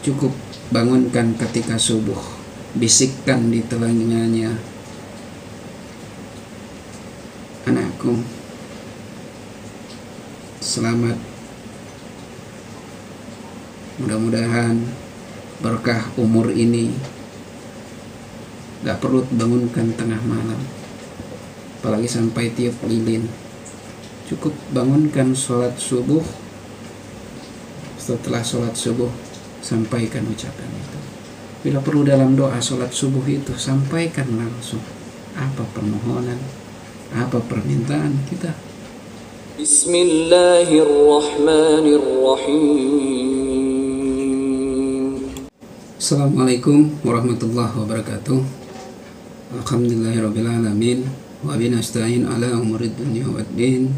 Cukup bangunkan ketika subuh, bisikkan di telinganya, anakku, selamat, mudah-mudahan berkah umur ini. Gak perlu bangunkan tengah malam, apalagi sampai tiup lilin. Cukup bangunkan sholat subuh. Setelah sholat subuh, sampaikan ucapan itu. Bila perlu dalam doa sholat subuh itu, sampaikan langsung apa permohonan, apa permintaan kita. Bismillahirrahmanirrahim. Assalamualaikum warahmatullahi wabarakatuh. Alhamdulillahirrabbilalamin. Wa binasta'in ala umurid dunya waddin.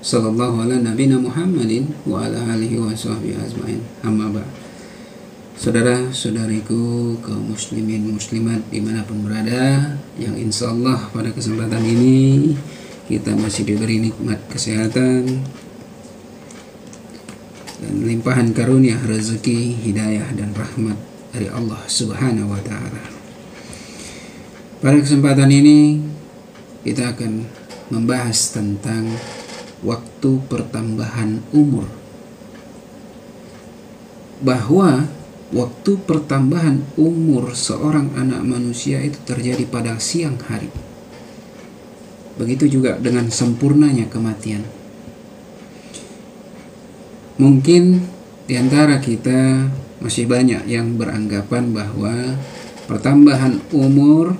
Sallallahu ala nabina Muhammadin wa ala alihi wa sahbihi ajma'in. Amma ba'd. Saudara-saudariku kaum muslimin muslimat dimanapun berada, yang insya Allah pada kesempatan ini kita masih diberi nikmat kesehatan dan limpahan karunia rezeki, hidayah dan rahmat dari Allah Subhanahu wa Ta'ala. Pada kesempatan ini kita akan membahas tentang waktu pertambahan umur, bahwa waktu pertambahan umur seorang anak manusia itu terjadi pada siang hari. Begitu juga dengan sempurnanya kematian. Mungkin di antara kita masih banyak yang beranggapan bahwa pertambahan umur,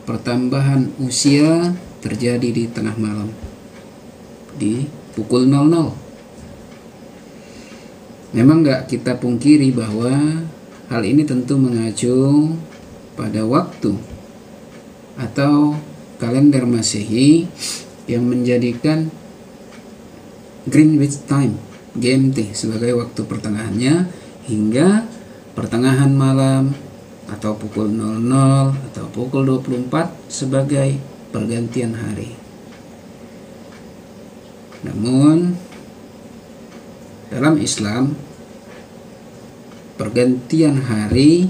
pertambahan usia terjadi di tengah malam, di pukul 00. Memang gak kita pungkiri bahwa hal ini tentu mengacu pada waktu atau kalender Masehi yang menjadikan Greenwich Time (GMT) sebagai waktu pertengahannya hingga pertengahan malam atau pukul 00 atau pukul 24 sebagai pergantian hari. Namun dalam Islam, pergantian hari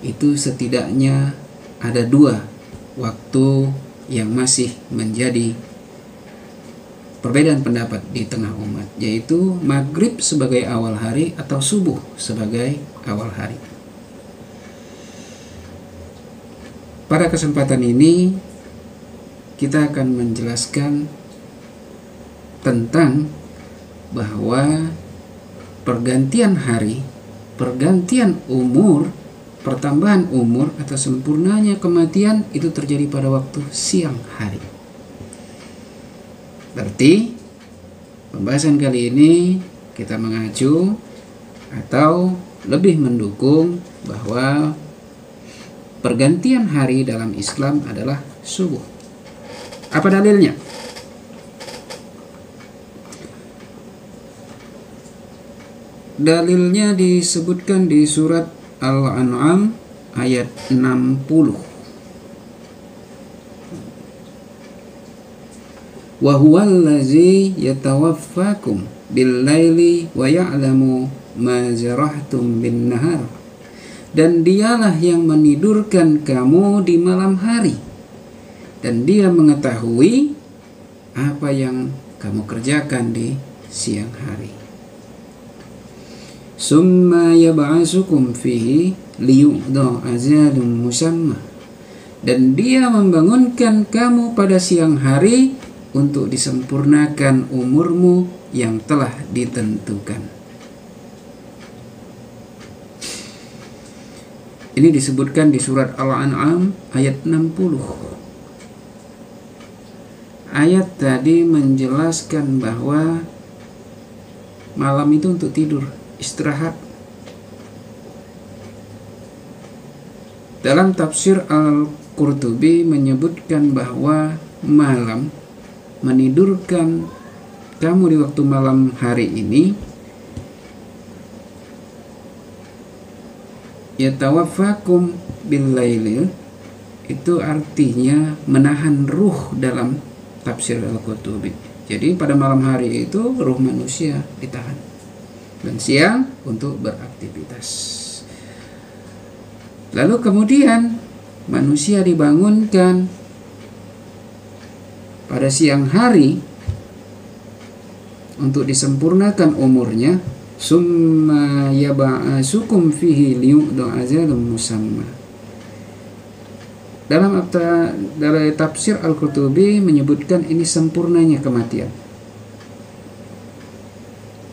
itu setidaknya ada dua waktu yang masih menjadi perbedaan pendapat di tengah umat, yaitu maghrib sebagai awal hari atau subuh sebagai awal hari. Pada kesempatan ini kita akan menjelaskan tentang bahwa pergantian hari, pergantian umur, pertambahan umur atau sempurnanya kematian itu terjadi pada waktu siang hari. Berarti pembahasan kali ini kita mengacu atau lebih mendukung bahwa pergantian hari dalam Islam adalah subuh. Apa dalilnya? Dalilnya disebutkan di surat Al-An'am ayat 60. Wa huwallazi yatawaffakum bil-laili wa ya'lamu ma jarahtum bin-nahar. Dan dialah yang menidurkan kamu di malam hari, dan dia mengetahui apa yang kamu kerjakan di siang hari. Summa yab'asukum fihi liyuqda ajalun musamma. Dan dia membangunkan kamu pada siang hari untuk disempurnakan umurmu yang telah ditentukan. Ini disebutkan di surat Al-An'am ayat 60. Ayat tadi menjelaskan bahwa malam itu untuk tidur, istirahat. Dalam tafsir Al-Qurtubi menyebutkan bahwa malam, menidurkan kamu di waktu malam hari ini, yatawaffakum bil-laili, itu artinya menahan ruh dalam tafsir Al-Qurtubi. Jadi pada malam hari itu ruh manusia ditahan, dan siang untuk beraktivitas. Lalu kemudian manusia dibangunkan pada siang hari untuk disempurnakan umurnya, summa yab'asukum fihi liyuqda ajalun musamma. Dalam tafsir Al-Qurtubi menyebutkan ini sempurnanya kematian.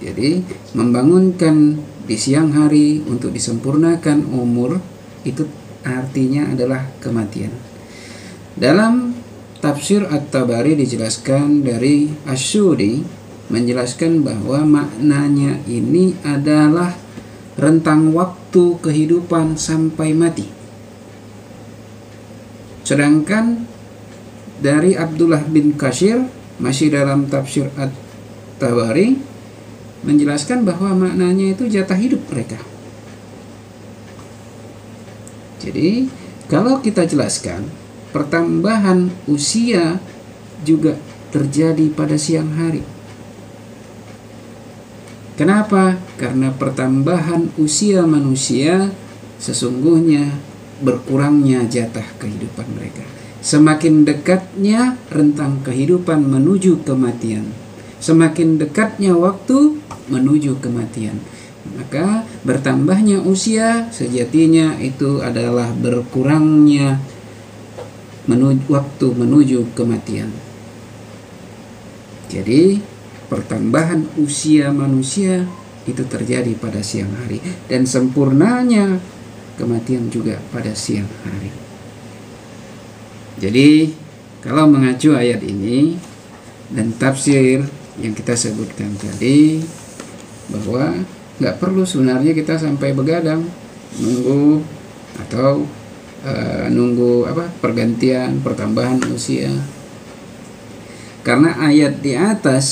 Jadi membangunkan di siang hari untuk disempurnakan umur itu artinya adalah kematian. Dalam tafsir At-Tabari dijelaskan dari Asy-Syudi menjelaskan bahwa maknanya ini adalah rentang waktu kehidupan sampai mati. Sedangkan dari Abdullah bin Katsir masih dalam tafsir At-Tabari menjelaskan bahwa maknanya itu jatah hidup mereka. Jadi kalau kita jelaskan, pertambahan usia juga terjadi pada siang hari. Kenapa? Karena pertambahan usia manusia sesungguhnya berkurangnya jatah kehidupan mereka. Semakin dekatnya rentang kehidupan menuju kematian, semakin dekatnya waktu menuju kematian, maka bertambahnya usia sejatinya itu adalah berkurangnya waktu menuju kematian. Jadi pertambahan usia manusia itu terjadi pada siang hari, dan sempurnanya kematian juga pada siang hari. Jadi kalau mengacu ayat ini dan tafsir yang kita sebutkan tadi, bahwa nggak perlu sebenarnya kita sampai begadang nunggu atau nunggu pergantian pertambahan usia, karena ayat di atas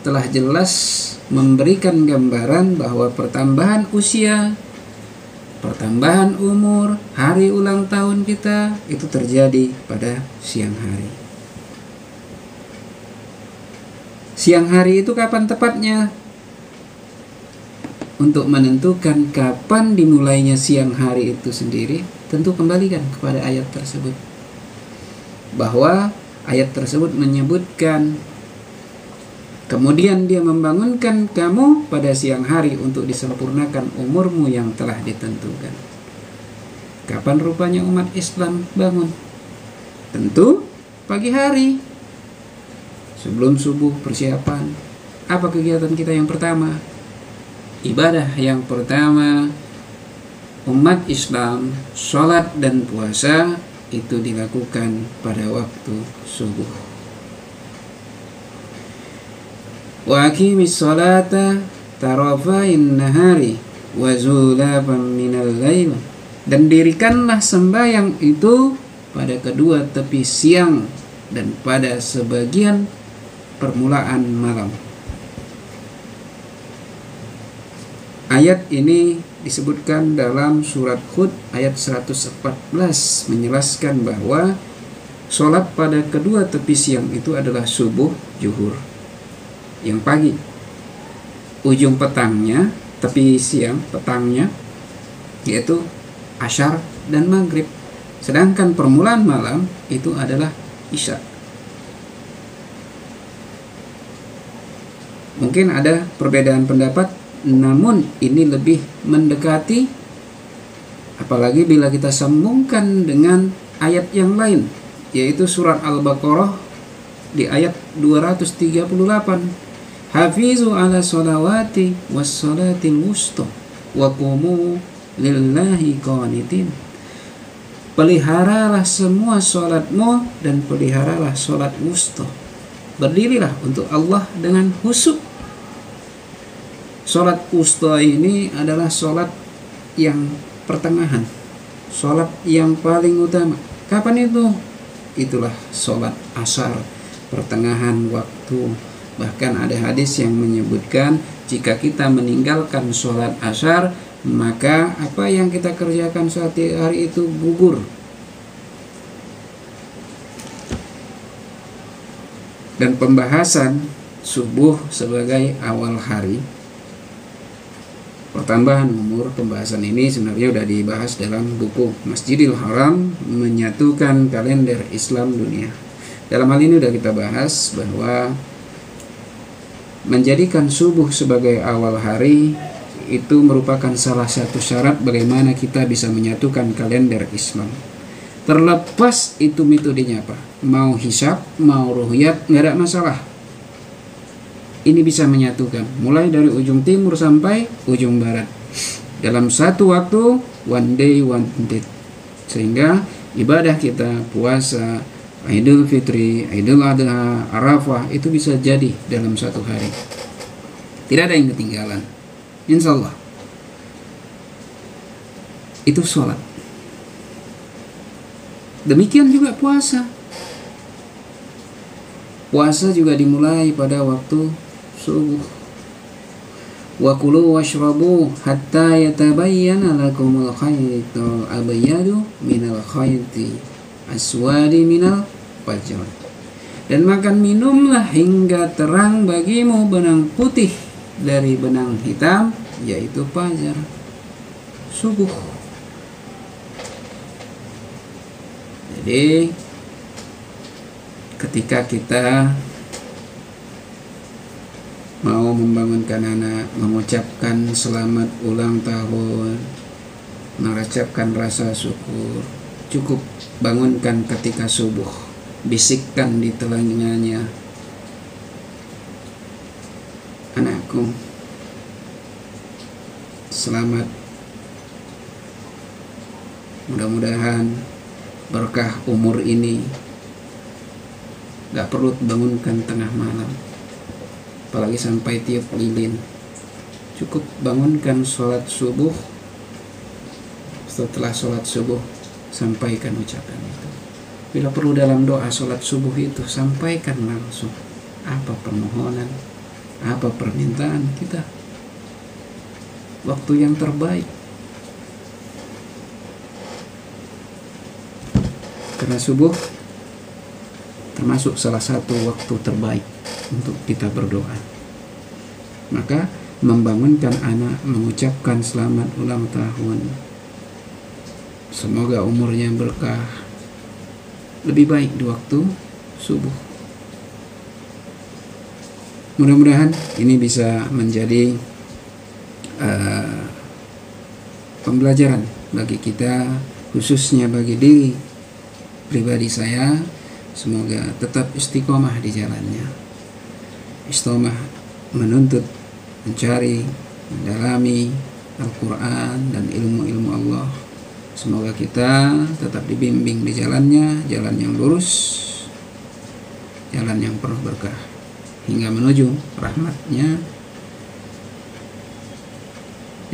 telah jelas memberikan gambaran bahwa pertambahan usia, pertambahan umur, hari ulang tahun kita itu terjadi pada siang hari. Siang hari itu kapan tepatnya? Untuk menentukan kapan dimulainya siang hari itu sendiri, tentu kembalikan kepada ayat tersebut. Bahwa ayat tersebut menyebutkan, kemudian dia membangunkan kamu pada siang hari untuk disempurnakan umurmu yang telah ditentukan. Kapan rupanya umat Islam bangun? Tentu pagi hari. Sebelum subuh persiapan. Apa kegiatan kita yang pertama? Ibadah yang pertama umat Islam, sholat dan puasa itu dilakukan pada waktu subuh. Wa aqimis sholata tarafain nahari wa zulafan minal lail, dan dirikanlah sembahyang itu pada kedua tepi siang dan pada sebagian permulaan malam. Ayat ini disebutkan dalam surat Hud ayat 114 menjelaskan bahwa sholat pada kedua tepi siang itu adalah subuh, zuhur yang pagi. Ujung petangnya, tepi siang petangnya yaitu asyar dan maghrib. Sedangkan permulaan malam itu adalah isya. Mungkin ada perbedaan pendapat, namun ini lebih mendekati, apalagi bila kita sambungkan dengan ayat yang lain, yaitu surat Al-Baqarah di ayat 238. Hafizu ala sholawati was sholatil wusta wa qumu lillahi qanitin. Peliharalah semua sholatmu dan peliharalah sholat wusta. Berdirilah untuk Allah dengan khusyuk. Sholat wusta ini adalah sholat yang pertengahan, sholat yang paling utama. Kapan itu? Itulah sholat asar, pertengahan waktu. Bahkan ada hadis yang menyebutkan jika kita meninggalkan sholat asar, maka apa yang kita kerjakan saat hari itu gugur. Dan pembahasan subuh sebagai awal hari pertambahan umur. Pembahasan ini sebenarnya sudah dibahas dalam buku Masjidil Haram Menyatukan Kalender Islam Dunia. Dalam hal ini sudah kita bahas bahwa menjadikan subuh sebagai awal hari itu merupakan salah satu syarat bagaimana kita bisa menyatukan kalender Islam. Terlepas itu metodenya apa, mau hisab, mau ruhyat, nggak ada masalah. Ini bisa menyatukan mulai dari ujung timur sampai ujung barat dalam satu waktu, one day one date, sehingga ibadah kita, puasa, Idul Fitri, Idul Adha, Arafah itu bisa jadi dalam satu hari. Tidak ada yang ketinggalan, insya Allah. Itu sholat. Demikian juga puasa. Puasa juga dimulai pada waktu subuh. Wa kulu washrabu hatta yatabayyana lakumul khaytul abyadu minal khayti aswadi minal fajr. Dan makan minumlah hingga terang bagimu benang putih dari benang hitam, yaitu fajar, subuh. Jadi ketika kita mau membangunkan anak, mengucapkan selamat ulang tahun, mengucapkan rasa syukur, cukup bangunkan ketika subuh, bisikkan di telinganya, anakku, selamat, mudah-mudahan berkah umur ini. Gak perlu bangunkan tengah malam, apalagi sampai tiup lilin. Cukup bangunkan sholat subuh. Setelah sholat subuh, sampaikan ucapan itu. Bila perlu dalam doa sholat subuh itu, sampaikan langsung apa permohonan, apa permintaan kita. Waktu yang terbaik, karena subuh termasuk salah satu waktu terbaik untuk kita berdoa. Maka membangunkan anak, mengucapkan selamat ulang tahun, semoga umurnya berkah, lebih baik di waktu subuh. Mudah-mudahan ini bisa menjadi pembelajaran bagi kita, khususnya bagi diri pribadi saya. Semoga tetap istiqomah di jalannya, istiqomah menuntut, mencari, mendalami Al-Quran dan ilmu-ilmu Allah. Semoga kita tetap dibimbing di jalannya, jalan yang lurus, jalan yang penuh berkah, hingga menuju rahmatnya.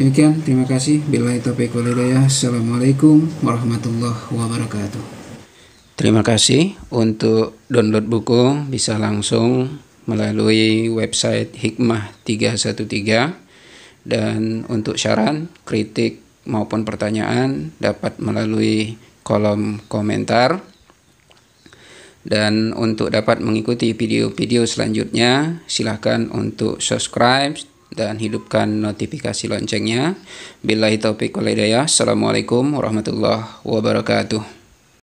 Demikian, terima kasih. Billahi taufiq wal hidayah. Assalamualaikum warahmatullahi wabarakatuh. Terima kasih. Untuk download buku bisa langsung melalui website Hikmah 313, dan untuk saran, kritik maupun pertanyaan dapat melalui kolom komentar. Dan untuk dapat mengikuti video-video selanjutnya, silahkan untuk subscribe dan hidupkan notifikasi loncengnya. Billahi taufiq wal hidayah. Assalamualaikum warahmatullahi wabarakatuh.